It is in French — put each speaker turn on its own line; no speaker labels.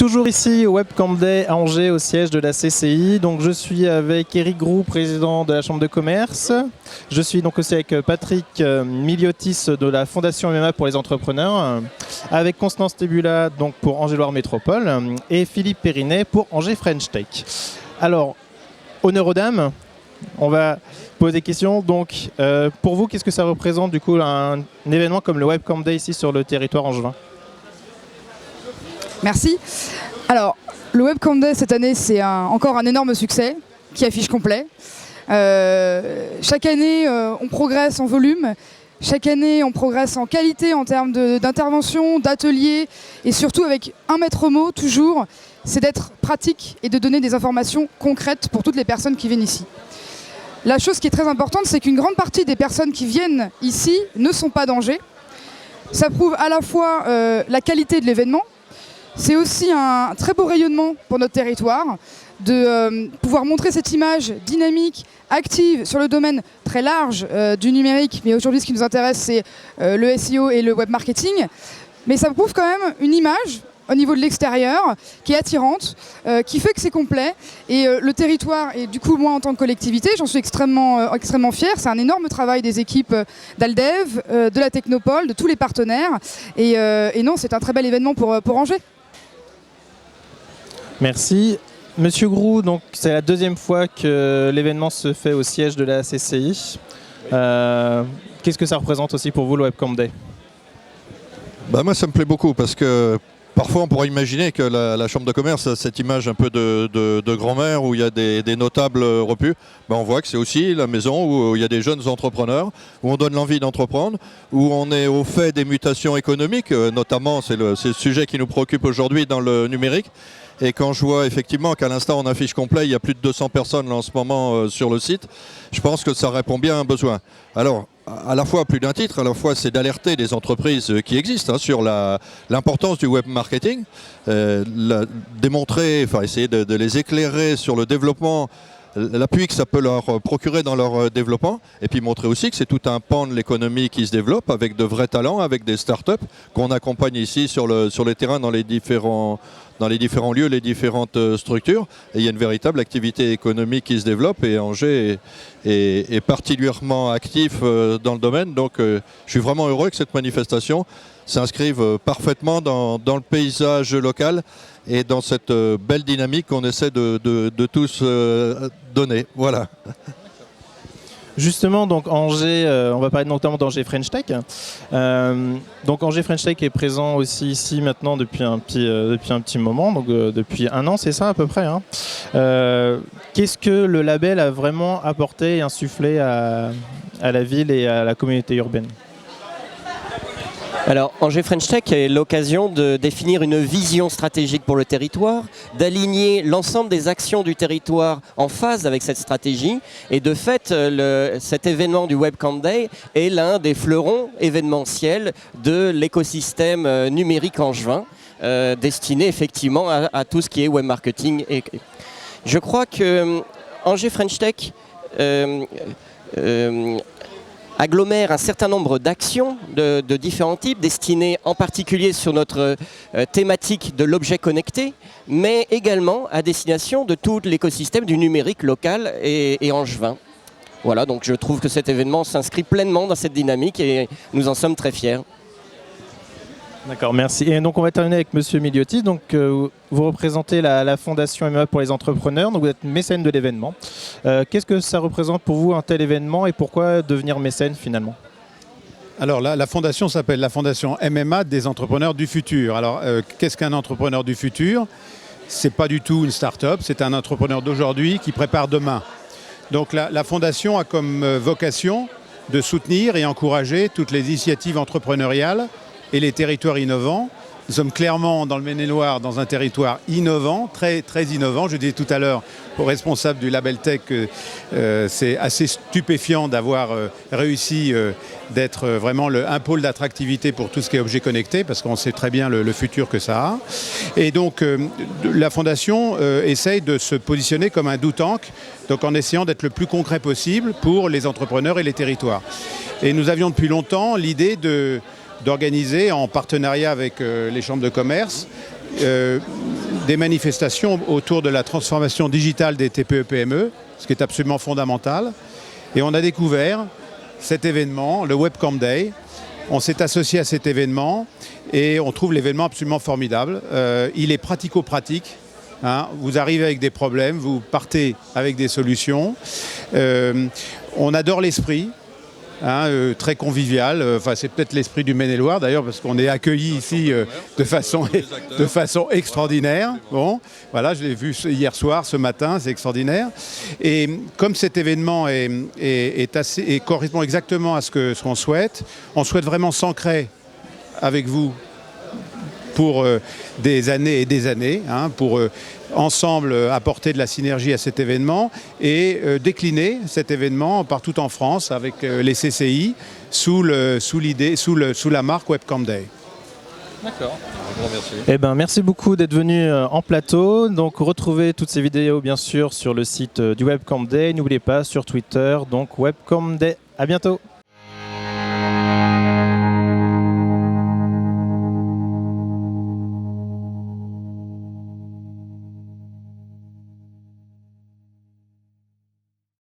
Toujours ici au Webcamp Day à Angers, au siège de la CCI. Donc je suis avec Eric Groux, président de la Chambre de commerce. Je suis donc aussi avec Patrick Miliotis de la Fondation MMA pour les entrepreneurs, avec Constance Tébula donc pour Angers-Loire Métropole et Philippe Périnet pour Angers French Tech. Alors, honneur aux dames, on va poser des questions. Donc, pour vous, qu'est-ce que ça représente du coup un événement comme le Webcamp Day ici sur le territoire angevin ?
Merci. Alors, le Webcamp Day cette année, c'est encore un énorme succès qui affiche complet. Chaque année, on progresse en volume. Chaque année, on progresse en qualité en termes d'intervention, d'ateliers et surtout avec un maître mot toujours, c'est d'être pratique et de donner des informations concrètes pour toutes les personnes qui viennent ici. La chose qui est très importante, c'est qu'une grande partie des personnes qui viennent ici ne sont pas d'Angers. Ça prouve à la fois la qualité de l'événement. C'est aussi un très beau rayonnement pour notre territoire de pouvoir montrer cette image dynamique, active sur le domaine très large du numérique. Mais aujourd'hui, ce qui nous intéresse, c'est le SEO et le web marketing. Mais ça prouve quand même une image au niveau de l'extérieur qui est attirante, qui fait que c'est complet. Et le territoire, et du coup, moi, en tant que collectivité, j'en suis extrêmement fière. C'est un énorme travail des équipes d'Aldev, de la Technopole, de tous les partenaires. Et non, c'est un très bel événement pour Angers.
Merci. Monsieur Groux, donc c'est la deuxième fois que l'événement se fait au siège de la CCI. Qu'est-ce que ça représente aussi pour vous, le Webcamp Day ?
Moi, ça me plaît beaucoup parce que parfois on pourrait imaginer que la Chambre de commerce a cette image un peu de grand-mère où il y a des notables repus. On voit que c'est aussi la maison où il y a des jeunes entrepreneurs, où on donne l'envie d'entreprendre, où on est au fait des mutations économiques, notamment c'est le sujet qui nous préoccupe aujourd'hui dans le numérique. Et quand je vois effectivement qu'à l'instant on affiche complet, il y a plus de 200 personnes là, en ce moment sur le site, je pense que ça répond bien à un besoin. Alors, à la fois, plus d'un titre, à la fois c'est d'alerter des entreprises qui existent sur l'importance du web marketing, démontrer, essayer de les éclairer sur le développement, l'appui que ça peut leur procurer dans leur développement, et puis montrer aussi que c'est tout un pan de l'économie qui se développe avec de vrais talents, avec des startups qu'on accompagne ici sur les terrains dans les différents lieux, les différentes structures. Et il y a une véritable activité économique qui se développe et Angers est particulièrement actif dans le domaine. Donc je suis vraiment heureux que cette manifestation s'inscrive parfaitement dans le paysage local et dans cette belle dynamique qu'on essaie de tous donner. Voilà.
Justement, donc Angers, on va parler notamment d'Angers French Tech. Donc Angers French Tech est présent aussi ici maintenant depuis un petit moment, donc depuis un an, c'est ça à peu près. Hein. Qu'est-ce que le label a vraiment apporté et insufflé à la ville et à la communauté urbaine ?
Alors, Angers French Tech est l'occasion de définir une vision stratégique pour le territoire, d'aligner l'ensemble des actions du territoire en phase avec cette stratégie. Et de fait, cet événement du Webcamp Day est l'un des fleurons événementiels de l'écosystème numérique angevin, destiné effectivement à tout ce qui est web marketing. Et je crois que Angers French Tech agglomère un certain nombre d'actions de différents types, destinées en particulier sur notre thématique de l'objet connecté, mais également à destination de tout l'écosystème du numérique local et angevin. Voilà, donc je trouve que cet événement s'inscrit pleinement dans cette dynamique et nous en sommes très fiers.
D'accord, merci. Et donc on va terminer avec Monsieur Miliotis. Donc vous représentez la Fondation MMA pour les entrepreneurs, donc vous êtes mécène de l'événement. Qu'est-ce que ça représente pour vous un tel événement et pourquoi devenir mécène finalement ?
Alors la fondation s'appelle la Fondation MMA des entrepreneurs du futur. Alors qu'est-ce qu'un entrepreneur du futur ? C'est pas du tout une start-up, c'est un entrepreneur d'aujourd'hui qui prépare demain. Donc la fondation a comme vocation de soutenir et encourager toutes les initiatives entrepreneuriales et les territoires innovants. Nous sommes clairement dans le Maine-et-Loire, dans un territoire innovant, très, très innovant. Je disais tout à l'heure au responsable du Label Tech que c'est assez stupéfiant d'avoir réussi d'être vraiment un pôle d'attractivité pour tout ce qui est objet connecté, parce qu'on sait très bien le futur que ça a. Et donc la Fondation essaye de se positionner comme un do tank, donc en essayant d'être le plus concret possible pour les entrepreneurs et les territoires. Et nous avions depuis longtemps l'idée d'organiser en partenariat avec les chambres de commerce des manifestations autour de la transformation digitale des TPE-PME, ce qui est absolument fondamental. Et on a découvert cet événement, le Webcom Day. On s'est associé à cet événement et on trouve l'événement absolument formidable. Il est pratico-pratique. Hein. Vous arrivez avec des problèmes, vous partez avec des solutions. On adore l'esprit. Hein, très convivial, enfin, c'est peut-être l'esprit du Maine-et-Loire d'ailleurs parce qu'on est accueillis ici de façon extraordinaire. Bon, voilà, je l'ai vu hier soir, ce matin, c'est extraordinaire. Et comme cet événement correspond exactement à ce qu'on souhaite, on souhaite vraiment s'ancrer avec vous pour des années et des années, hein, pour ensemble apporter de la synergie à cet événement et décliner cet événement partout en France avec les CCI sous la marque Webcom Day.
D'accord. Merci.
Eh ben, merci beaucoup d'être venu en plateau. Donc retrouvez toutes ces vidéos bien sûr sur le site du Webcom Day. N'oubliez pas sur Twitter, donc Webcom Day. À bientôt.